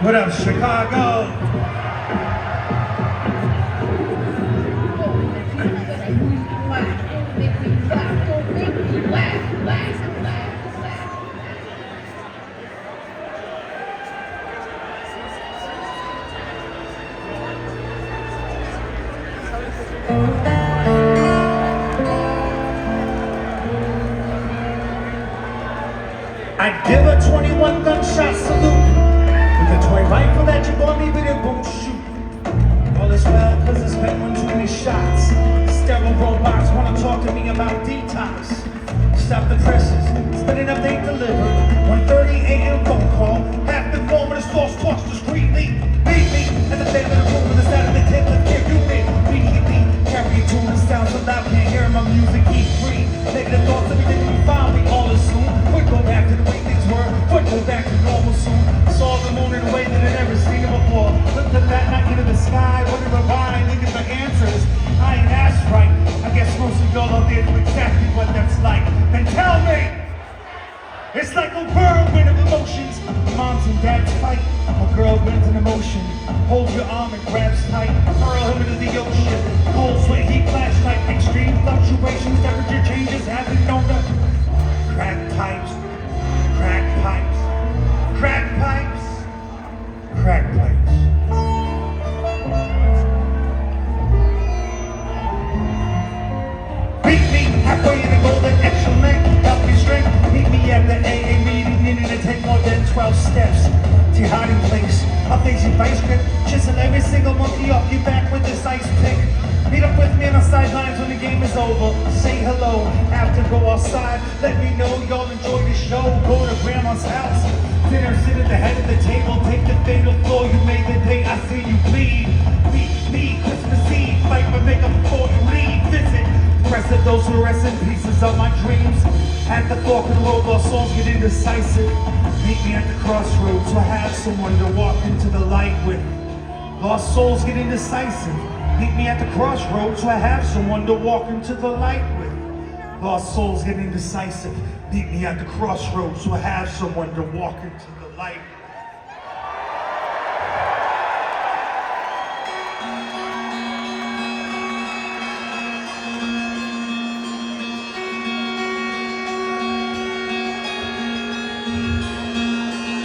What up, Chicago? I'd give a 21 gunshot salute with a toy rifle that you bought me, but it won't shoot. All is well, cause I spent one too many shots. Sterile robots wanna talk to me about detox. Stop the presses, spin it up, they deliver. 1:30 a.m. phone call, half the formative source talks discreetly. Beat me at the bed of the room with the side of the tip, let's give you me. Immediately, carry it to the sound so loud, can't hear my music, eat free. Negative thoughts, everything we find, we all assume. Would go back to the way things were, would go back to normal soon. Saw the moon in a way that I'd never seen it before. Looked at that night into the sky, wondering why, looking for answers. I ain't asked right, I guess most of y'all out there know exactly what that's like. Then tell me! It's like a whirlwind of emotions. Moms and dads fight, a girl wins an emotion. Hold your arm and grabs tight, hurl him into the ocean. Cold sweat, heat, flashlight, extreme fluctuations, temperature changes, haven't known the crack pipes, crack pipes, crack pipes, crack pipes. Beat me halfway in the golden extra length, help me strength. Meet me at the AA meeting, needing to take more than 12 steps to your hiding place. I'll face your vice grip, chisel every single monkey off your back with this ice pick. Meet up with me on the sidelines when the game is over. Say hello, after go outside. Let me know y'all enjoy the show. Go to grandma's house, dinner, sit at the head of the table. Take the fatal floor, you made the day, I see you bleed. Beat me, Christmas Eve, fight for makeup before you leave. Visit, rest of those who rest in pieces of my dreams. At the fork of the road, our souls get indecisive. Meet me at the crossroads, so I have someone to walk into the light with. Lost souls get indecisive. Meet me at the crossroads, so I have someone to walk into the light with. Lost souls get indecisive. Meet me at the crossroads, so I have someone to walk into the light with.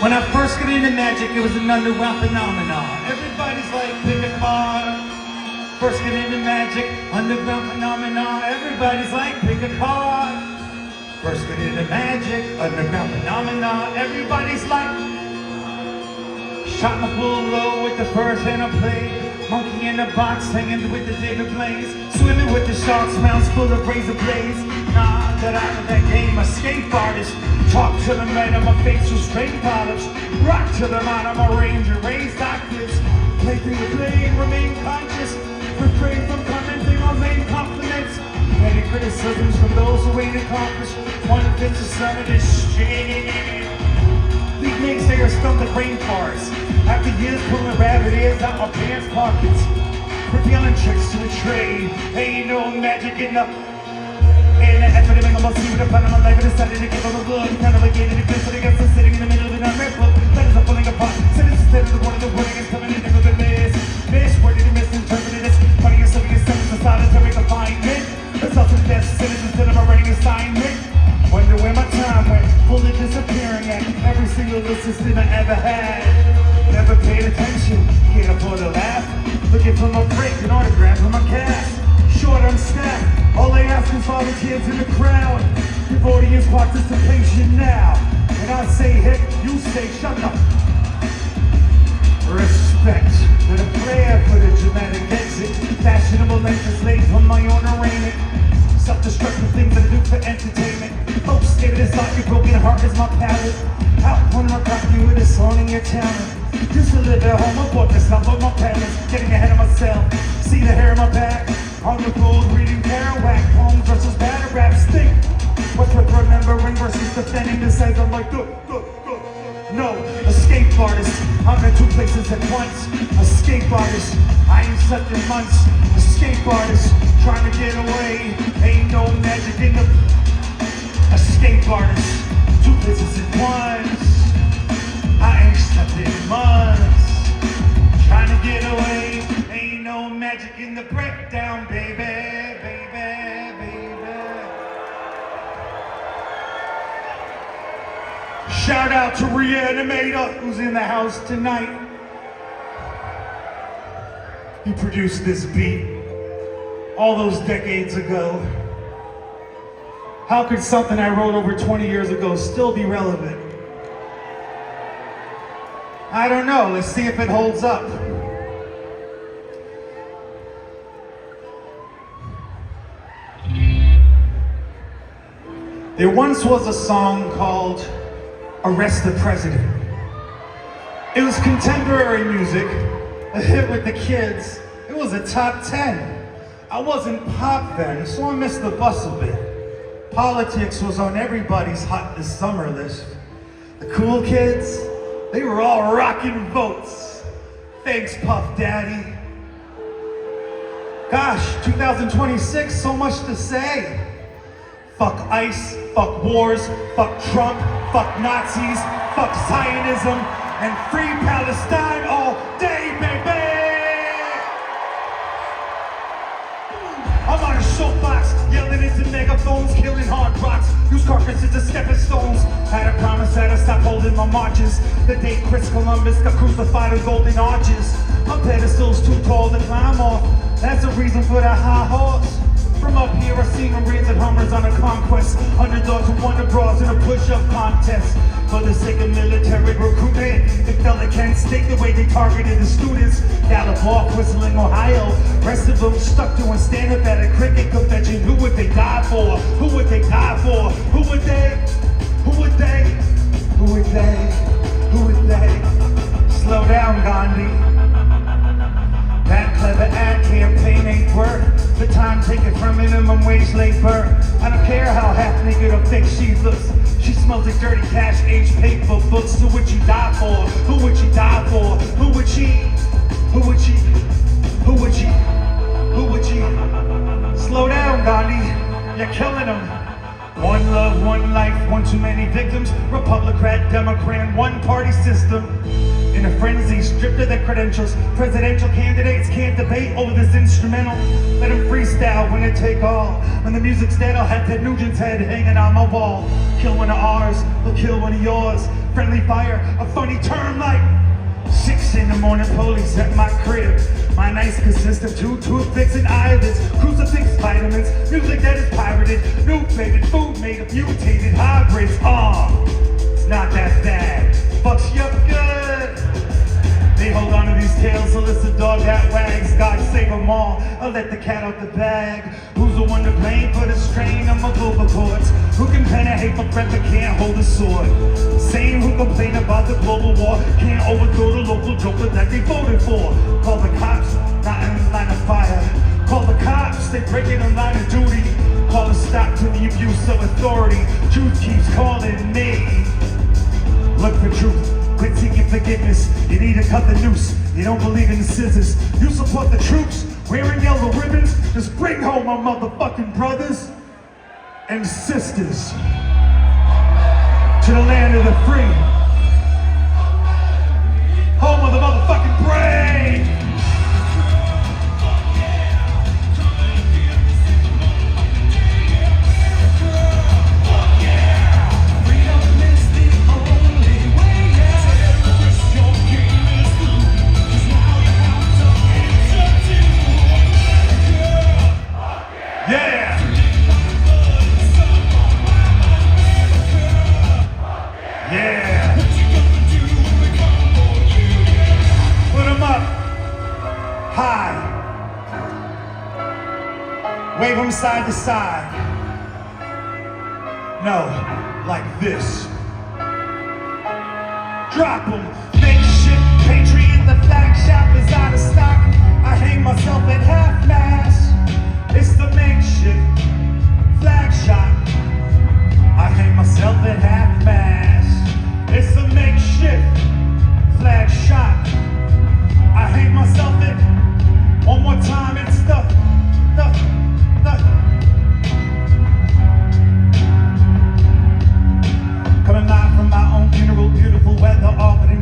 When I first got into magic, it was an underground phenomenon. Everybody's like, pick a card. First get into magic, underground phenomenon. Everybody's like, pick a card. First get into magic, underground phenomenon. Everybody's like, shot my bull low with the first hand I played. Monkey in the box, hanging with the digger blades. Swimming with the sharks, mouths full of razor blades. Nah, got out of that game, escape artist. Talk to the man on my face with straight polish. Rock to the mind of my range and raised octaves. Play through the blade, remain conscious. Refrain from commenting on vain compliments. Many criticisms from those who ain't accomplished. One fits of some of this shit. These naysayers stump the rainforest. After years pulling rabbit ears out my pants pockets. Revealing tricks to the trade. Ain't no magic enough. And the effort to make them all see what upon my life. I decided to give them a look. Kind of like getting a good for the guys sitting in the middle of an unread book. Letters are falling apart. Sentences instead of the one of the wording is coming in never been missed. Misworded and misinterpreted. It's funny you're serving your sentence. Decided to make a confinement. It's also the best sentence instead of a writing assignment. Wonder where my time went. Fully disappearing at every single assistant I ever had. Never paid attention. Can't afford to laugh. Looking for my break and autograph from my cast. Short on staff. All they ask is volunteers in the crowd. Give audience participation now. And I say hip, you say shut up. Respect to the prayer for the dramatic exit. Fashionable legislate from my own arraignment. Self-destructive things I do for entertainment. Folks scared of this art, your broken heart is my palette. Out on my copy with a song in your talent. Used to live at home, I bought this stuff with my parents. Getting ahead of myself. See the hair in my back. On the road, reading Kerouac, poems versus battle rap stink. What's worth remembering versus defending the sides? I'm like, no, escape artist. I'm in two places at once. Escape artist, I ain't slept in months. Escape artist, trying to get away. Ain't no magic in the escape artist. Two places at once. I ain't slept in months. Trying to get away. Ain't no magic in the breakdown, baby, baby, baby. Shout out to Reanimator, who's in the house tonight. He produced this beat all those decades ago. How could something I wrote over 20 years ago still be relevant? I don't know. Let's see if it holds up. There once was a song called Arrest the President. It was contemporary music, a hit with the kids. It was a top 10. I wasn't pop then, so I missed the bus a bit. Politics was on everybody's hot this summer list. The cool kids, they were all rocking votes. Thanks, Puff Daddy. Gosh, 2026, so much to say. Fuck ICE, fuck wars, fuck Trump, fuck Nazis, fuck Zionism, and free Palestine all day, baby! I'm on a soapbox, yelling into megaphones, killing hard rocks, use carcasses as stepping stones. Had a promise that I'd stop holding my marches. The day Chris Columbus got crucified on golden arches. My pedestal's too tall to climb off, that's the reason for the high horse. From up here, I see Marines and Hummers on a conquest. Underdogs who won the bras in a push-up contest. For the sake of military recruitment, they felt they can't stake the way they targeted the students. Gallup off, whistling Ohio. Rest of them stuck doing stand-up at a cricket convention. Who would they die for? Who would they die for? Who would they? Who would they? Who would they? Who would they? Slow down, Gandhi. That clever ad campaign ain't worth the time taken from minimum wage labor. I don't care how half naked or fake she looks. She smells like dirty cash, aged paper books. Who would she die for? Who would she die for? Who would she? Who would she? Who would she? Who would she? Slow down, Gandhi. You're killing them. One love, one life, one too many victims. Republican, Democrat, one party system. In a frenzy, stripped of their credentials. Presidential candidates can't debate over this instrumental. Let them freestyle, when it take all. When the music's dead, I'll have Ted Nugent's head hanging on my wall. Kill one of ours, we'll kill one of yours. Friendly fire, a funny term like 6 in the morning, police at my crib. My nights consist of 2 toothpicks and eyelids, crucifix, vitamins, music that is pirated, new faded food made of mutated hybrids. It's not that bad, fucks you up good. They hold on to these tails, so it's the dog that wags. God save them all, I'll let the cat out the bag. Who's the one to blame for the strain of my vocal cords? Who can pen a hateful threat but can't hold a sword? Same who complain about the global war, can't overthrow the local joker that they voted for. Call the cops, not in the line of fire. Call the cops, they break in the line of duty. Call a stop to the abuse of authority. Truth keeps calling me. Look for truth. Quit seeking forgiveness. You need to cut the noose. You don't believe in the scissors. You support the troops wearing yellow ribbons. Just bring home our motherfucking brothers and sisters to the land of the free. Home of the motherfucking brave. Wave them side to side. No, like this. Drop them. Makeshift Patriot, the flag shop is out of stock. I hang myself at half-mast. It's the makeshift flag shop. I hang myself at half-mast. It's the makeshift flag shop. I hang myself at, one more time, it's the coming live from my own funeral, beautiful weather, offering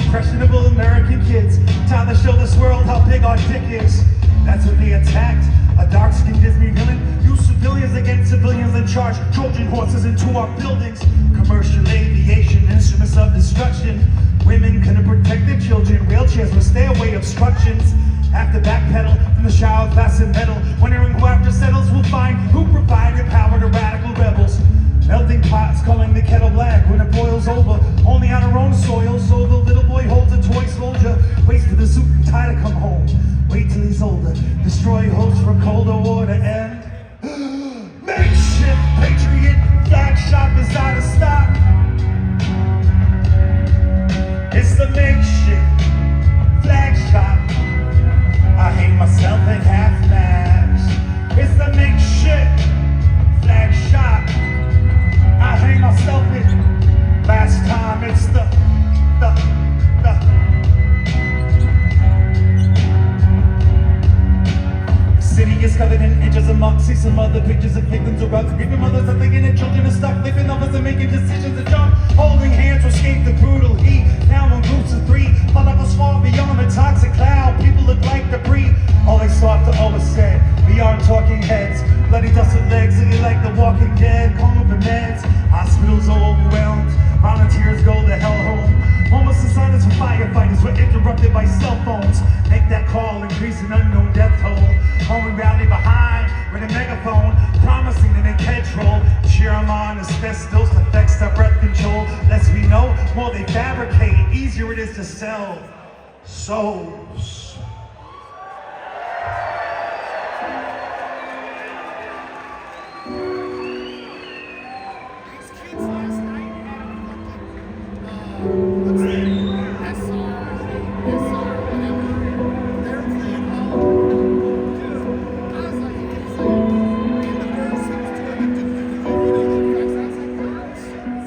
Impressionable American kids, time to show this world how big our dick is. That's when they attacked a dark-skinned Disney villain. Used civilians against civilians and charged Trojan horses into our buildings. Commercial aviation, instruments of destruction. Women couldn't protect their children. Wheelchairs were stairway obstructions. Have to backpedal from the shower of glass and metal. Wondering who after settles will find who provided power to radical rebels. Melting pots calling the kettle black when it boils over. Only on our own soil, so the little boy holds a toy soldier. Waits for the suit and tie to come home. Wait till he's older. Destroy hopes for colder water and makeshift patriot flag shop is out of stock. It's the makeshift flag shop. I hate myself in half-mast. It's the makeshift flag shop. I hate myself in last time. It's the city is covered in inches of muck. See some other pictures of victims of rough. Even mothers are thinking their children are stuck. Living others are making decisions to jump. Holding hands to escape the brutal heat. Now in groups of three. My levels far beyond the toxic cloud. People look like debris. All they saw after all was said. We aren't talking heads. Bloody dusted legs, singing like the walking dead. Calling for meds. Hospitals are overwhelmed. Volunteers go the hell home. Moments of silence for firefighters were interrupted by cell phones. Make that call, increase an unknown death toll. Home and rally behind with a megaphone, promising to make control. Cheer them on, asbestos affects their breath control. Less we know, more they fabricate, easier it is to sell souls.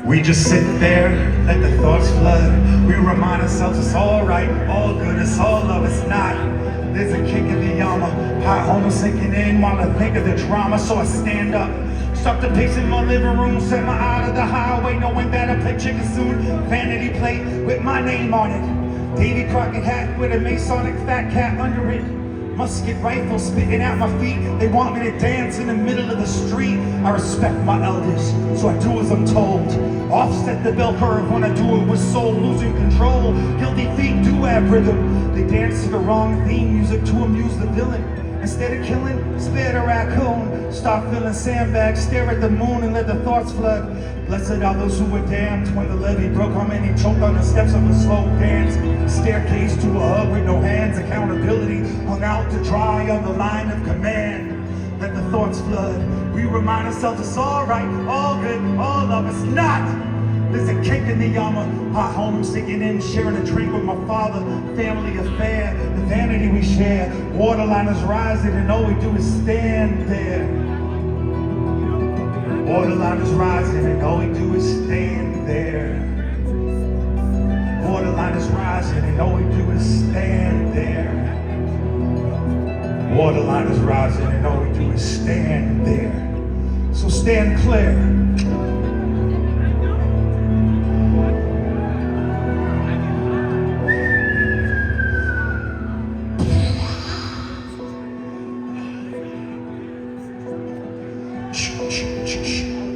We just sit there, let the thoughts flood. We remind ourselves it's all right, all good, it's all love, it's not. There's a kick in the armor, hot homo sinking in while I think of the drama, so I stand up. Stop the pace in my living room, set my eye to the highway, knowing that I play chicken soon. Vanity plate with my name on it. Davy Crockett hat with a Masonic fat cat under it. Musket rifle spitting at my feet. They want me to dance in the middle of the street. I respect my elders, so I do as I'm told. Offset the bell curve when I do it with soul, losing control. Guilty feet do have rhythm. They dance to the wrong theme music to amuse the villain. Instead of killing, spare the raccoon. Stop filling sandbags, stare at the moon and let the thoughts flood. Blessed are those who were damned when the levee broke. How many choked on the steps of a slow dance? Staircase to a hug with no hands. Accountability hung out to dry on the line of command. Let the thoughts flood. We remind ourselves it's all right, all good, all love. It's not. There's a kick in the armor. Hot home sinking in, sharing a drink with my father. Family affair, the vanity we share. Waterline is rising and all we do is stand there. Waterline is rising and all we do is stand there. Waterline is rising and all we do is stand there. Waterline is rising and all we do is stand there. So stand clear.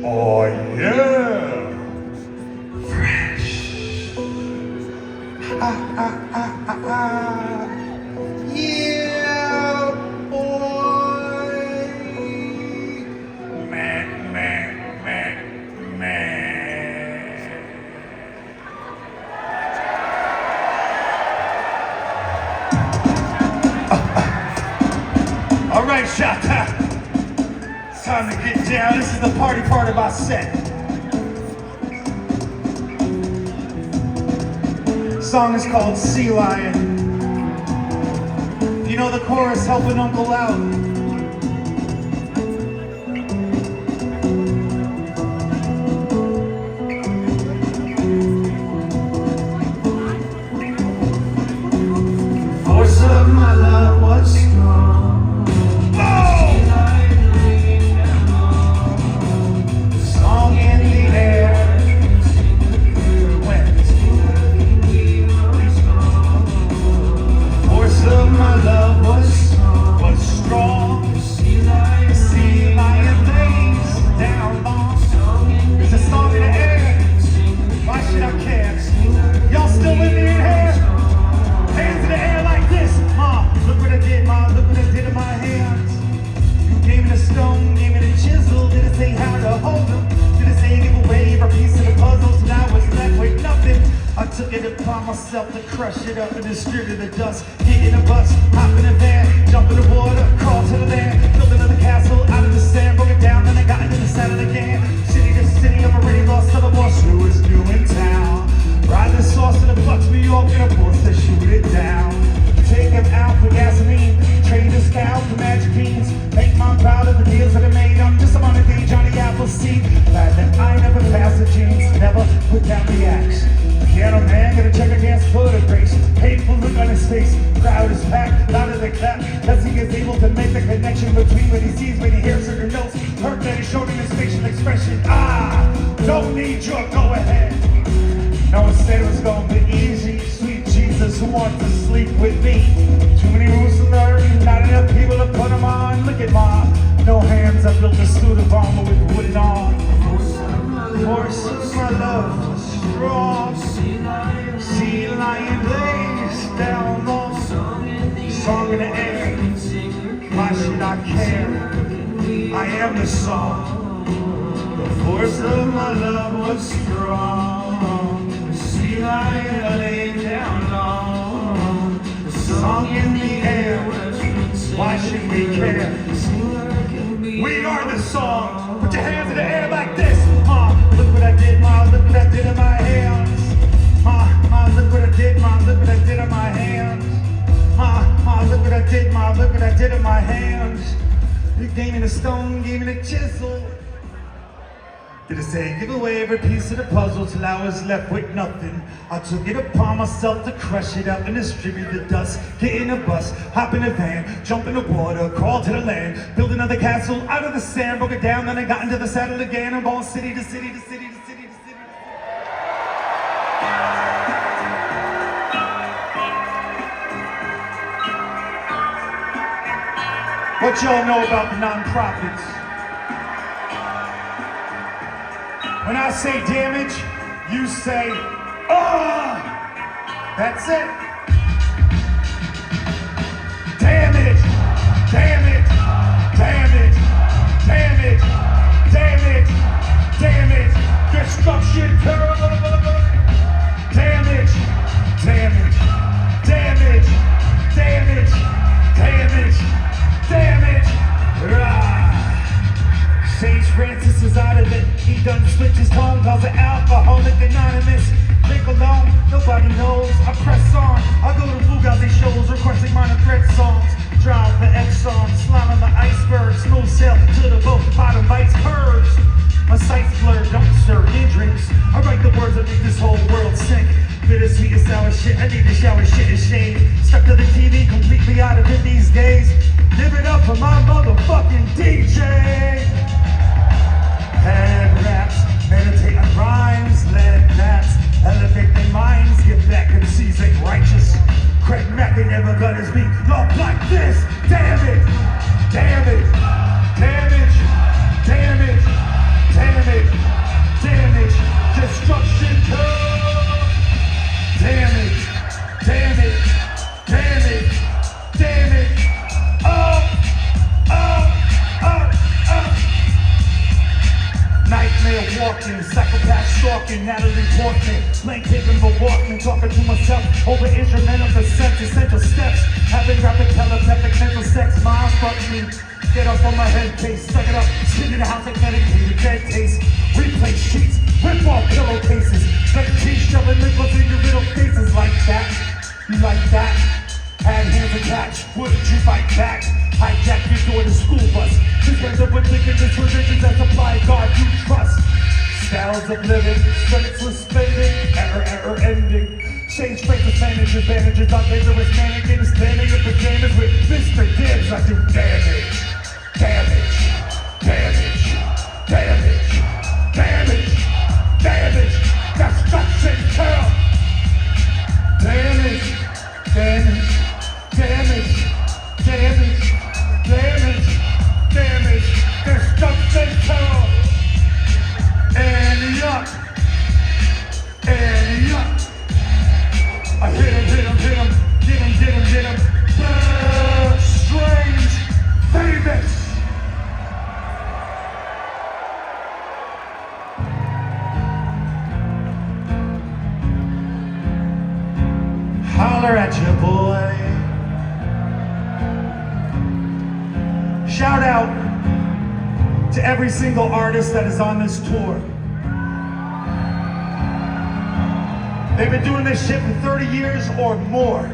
Oh yeah, fresh. Yeah, boy. Man. All right, shot time. Time to get down. This is the party part of our set. The song is called Sea Lion. You know the chorus, helping Uncle out. Force of my love was strong. upon myself to crush it up and distribute the dust. Get in a bus, hop in a van, jump in the water, crawl to the land, build another castle out of the sand, broke it down, then I got into the saddle again. City to city, I'm already lost to the boss who is new in town. Ride the sauce to the bucks, we all get a force to shoot it down. Take him out for gasoline, trade the style for magic beans. Make mom proud of the deals that I made. I'm just a modern day Johnny Appleseed. Glad that I never passed the jeans, never put down the axe. Piano man, gonna check against for the grace. Hateful look on his face, crowd is packed, louder than clap. As he is able to make the connection between what he sees when he hears certain notes. Hurt that he showed in his facial expression. Don't need your go ahead. No one said it was gonna be easy. Sweet Jesus, who wants to sleep with me? Too many rules to learn, not enough people to put them on. Look at mom, no hands, I built a suit of armor, we put it on. Force of my love, strong. Sea lion lays down long. Song in the air, why should I care? I am the song. The force of my love was strong. Sea lion laid down long. The song in the air, why should we care? We are the song. Put your hands in the air like this. Look what I did, ma, look what I did in my hands. Ma, look what I did, ma, look what I did in my hands. Ma, look what I did, ma, look what I did in my hands. You gave me the stone, gave me the chisel. Did I say give away every piece of the puzzle till I was left with nothing? I took it upon myself to crush it up and distribute the dust. Get in a bus, hop in a van, jump in the water, crawl to the land, build another castle out of the sand, broke it down, then I got into the saddle again. I'm going city to city to city to city to city. What y'all know about the non-profits? When I say damage, you say, that's it. Damage, damage, damage, damage, damage, damage, destruction, damage, damage, damage, damage, damage, damage. Saint Francis is out of it. He done switch his tongue, calls it Alcoholic Anonymous. Drink alone, nobody knows. I press on. I go to Fugazi shows, requesting minor threat songs. Drive the Exxon, slime on the iceberg, smooth sail to the boat, bottom bites curves. My sight's blurred, don't stir in drinks. I write the words that make this whole world sink. Bittersweet and sour shit, I need to shower shit and shade. Stuck to the TV, completely out of it these days. Give it up for my motherfucking DJ. Head raps, meditate on rhymes, lead bats, elevate their minds, get back and seize ain't righteous. Craig Mack ain't never got his beat locked like this. Damage, damage, damage, damage, damage, damage, destruction, damage, damage, damage, damage, Nightmare walking, psychopath stalking, Natalie Portman, blank paper for Walkman, talking to myself over instrumental percent, essential steps, having rapid telepathic mental sex, mind fuck me, get off on my head case, suck it up, spin in the house like medicated, dead taste, replace sheets, rip off pillowcases, like cheese shoving nipples in your little faces like that, you like that, had hands attached, wouldn't you fight back? Hijack your door to school bus. This ends up with wickedness, religions that supply God you trust. Styles of living, senseless spending, error ending. Change straight percentage advantages on dangerous mannequins, standing in pajamas with Mr. Gibbs. I do damage, damage, damage, damage, damage, damage, destruction, kill. Damage, damage, damage, damage. Damage, damage, destruction, terror, and yuck, and yuck. I hit him, hit him, hit him, get him, get him, get him. Strange, famous. to every single artist that is on this tour. They've been doing this shit for 30 years or more.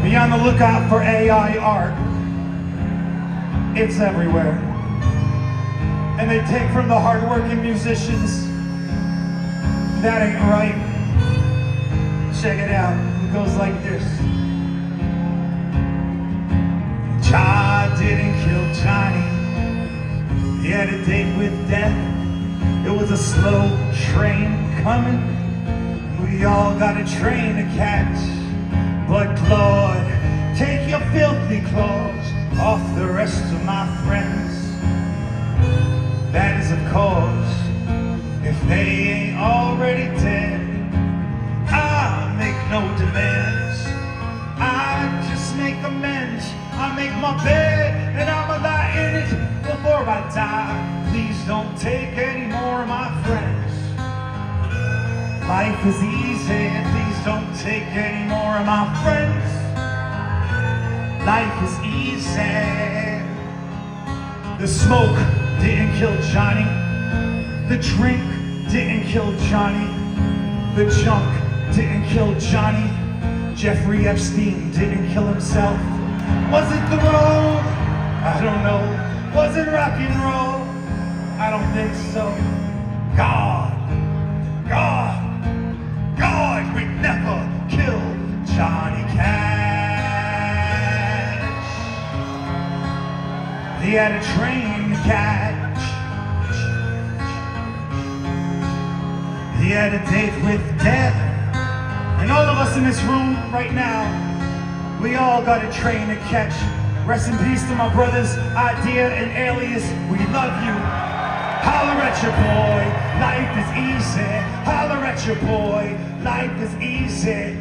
Be on the lookout for AI art. It's everywhere. And they take from the hardworking musicians. That ain't right. Check it out. It goes like this. Jah didn't kill Johnny. He had a date with death. It was a slow train coming. We all got a train to catch. But Lord, take your filthy claws off the rest of my friends. That is of course, if they ain't already dead. I make no demands, I just make amends. I make my bed and I'ma lie in it before I die. Please don't take any more of my friends. Life is easy, please don't take any more of my friends. Life is easy. The smoke didn't kill Johnny. The drink didn't kill Johnny. The junk didn't kill Johnny. Jeffrey Epstein didn't kill himself. Was it the road? I don't know. Was it rock and roll? I don't think so. God would never kill Johnny Cash. He had a train to catch. He had a date with death. And all of us in this room right now, we all got a train to catch. Rest in peace to my brothers, Idea and Alias. We love you. Holler at your boy, life is easy. Holler at your boy, life is easy.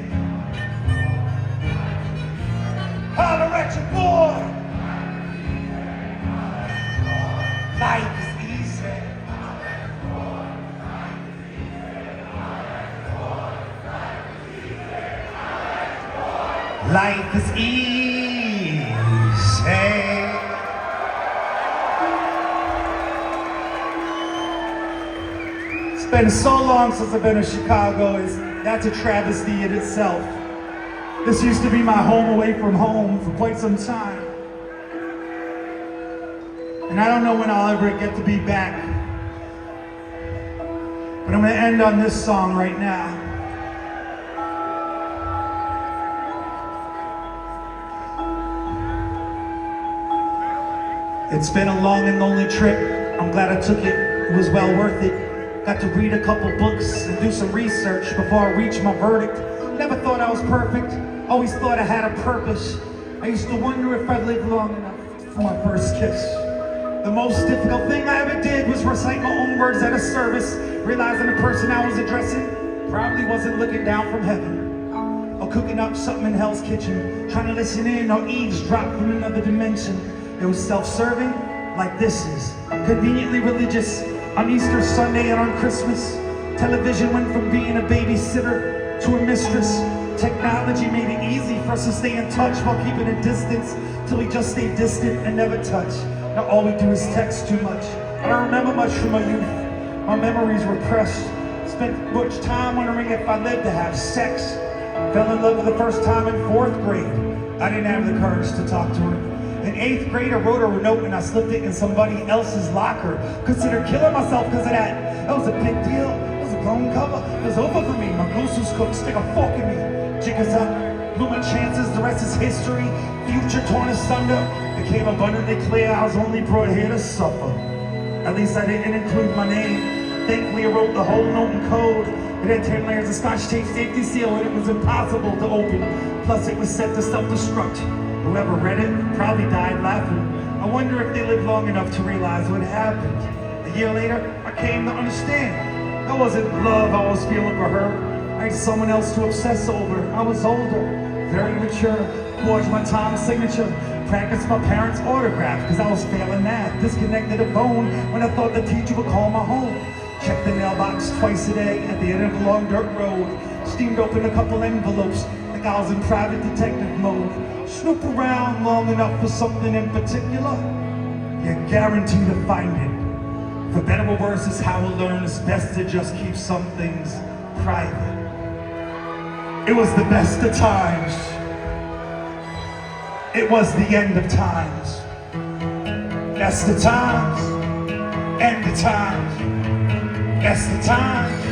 Holler at your boy. Life is easy. Life is easy. It's been so long since I've been to Chicago. That's a travesty in itself. This used to be my home away from home for quite some time. And I don't know when I'll ever get to be back. But I'm gonna end on this song right now. It's been a long and lonely trip. I'm glad I took it. It was well worth it. Got to read a couple books and do some research before I reach my verdict. Never thought I was perfect. Always thought I had a purpose. I used to wonder if I'd live long enough for my first kiss. The most difficult thing I ever did was recite my own words at a service, realizing the person I was addressing probably wasn't looking down from heaven. Or cooking up something in Hell's Kitchen, trying to listen in or eavesdrop from another dimension. It was self-serving, like this is. Conveniently religious, on Easter Sunday and on Christmas. Television went from being a babysitter to a mistress. Technology made it easy for us to stay in touch while keeping a distance, till we just stay distant and never touch. Now all we do is text too much. I don't remember much from my youth. My memories were pressed. Spent much time wondering if I lived to have sex. Fell in love for the first time in 4th grade. I didn't have the courage to talk to her. In 8th grade, I wrote her a note and I slipped it in somebody else's locker. Considered killing myself because of that. That was a big deal. It was a blown cover. It was over for me. My goose was cooked. Stick a fork in me. Chickens up. Blew my chances. The rest is history. Future torn asunder. Became abundantly clear I was only brought here to suffer. At least I didn't include my name. Thankfully, I wrote the whole note in code. It had 10 layers of scotch tape safety seal and it was impossible to open. Plus, it was set to self-destruct. Whoever read it probably died laughing. I wonder if they lived long enough to realize what happened. A year later, I came to understand. That wasn't love I was feeling for her. I had someone else to obsess over. I was older, very mature, forged my Tom's signature, practiced my parents' autograph because I was failing math, disconnected a phone when I thought the teacher would call my home. Check the mailbox twice a day at the end of a long dirt road. Steamed open a couple envelopes like I was in private detective mode. Snoop around long enough for something in particular, you're guaranteed to find it. For better or worse is how we'll learn. It's best to just keep some things private. It was the best of times. It was the end of times. Best of times, end of times. Best of times,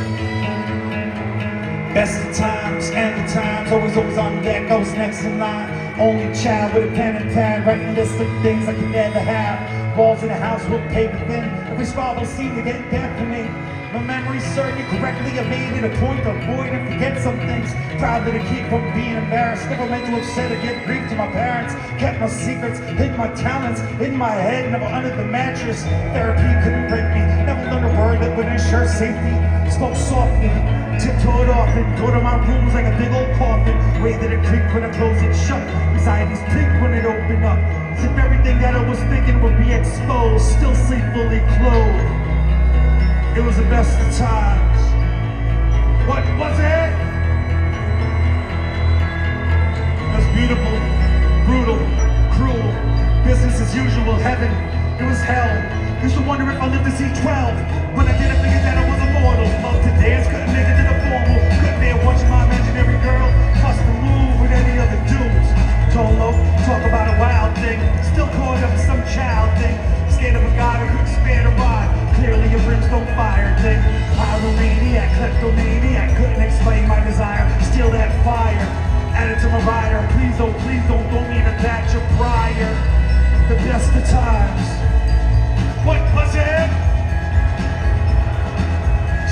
best of times, end of times. Always on deck, I was next in line. Only child with a pen and pad, writing lists of things I could never have. Walls in the house will pay within. Every squabble seemed to get death for me. My memory served me correctly. I made it a point to avoid and forget some things. Proud to keep from being embarrassed. Never meant to upset or get grief to my parents. Kept my secrets, hid my talents in my head, never under the mattress. Therapy couldn't break me. Never learned a word that would ensure safety. Spoke softly, tiptoed off and go to my rooms like a big old coffin. Waited a creak when I closed it shut. Anxiety's peak when it opened up. As if everything that I was thinking would be exposed. Still sleep fully clothed. It was the best of times. What was it? It was beautiful, brutal, cruel. Business as usual, heaven. It was hell. Used to wonder if I lived to see 12. But I didn't figure that I was immortal. Loved to dance, couldn't make it to the formal. Couldn't bear watching my imaginary girl bust the move with any other dudes. Dolo, talk about a wild thing. Still caught up in some child thing. Scared of a god who couldn't spare the rod. Clearly a brimstone fire thing. Pyromaniac, kleptomaniac. Couldn't explain my desire. Steal that fire. Add it to my rider. Please don't throw me in a batch of prior. The best of times. What was it?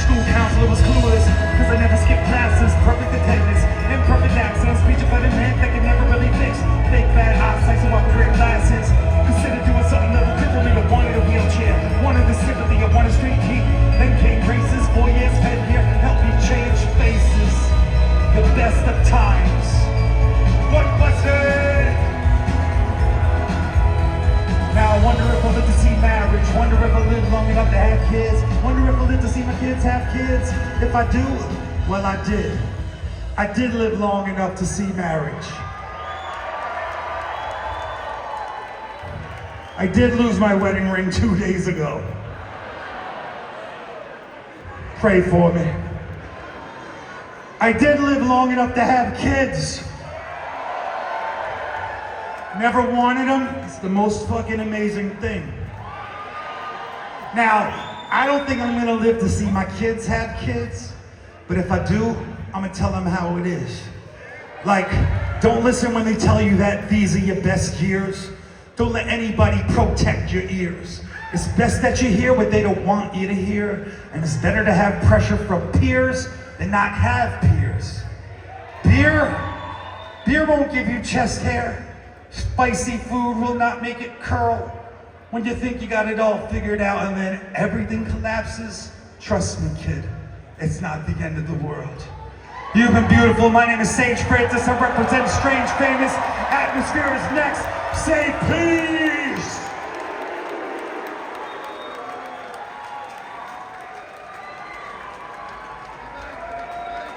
School counselor was clueless, cause I never skipped classes. Perfect attendance, imperfect accents, speech impediment that can never really fix. Fake bad eyesight, so I wear glasses. Considered doing something a little differently. I wanted a wheelchair, wanted the sympathy, I wanted street heat. Then came races, 4 years head here, helped me change faces. The best of times. What was it? Now I wonder if I live to see marriage. Wonder if I live long enough to have kids. Wonder if I live to see my kids have kids. If I do, well I did. I did live long enough to see marriage. I did lose my wedding ring 2 days ago. Pray for me. I did live long enough to have kids. Never wanted them. It's the most fucking amazing thing. Now, I don't think I'm gonna live to see my kids have kids, but if I do, I'm gonna tell them how it is. Like, don't listen when they tell you that these are your best years. Don't let anybody protect your ears. It's best that you hear what they don't want you to hear, and it's better to have pressure from peers than not have peers. Beer won't give you chest hair. Spicy food will not make it curl. When you think you got it all figured out and then everything collapses, trust me, kid, it's not the end of the world. You've been beautiful. My name is Sage Francis. I represent Strange Famous. Atmosphere is next. Say peace!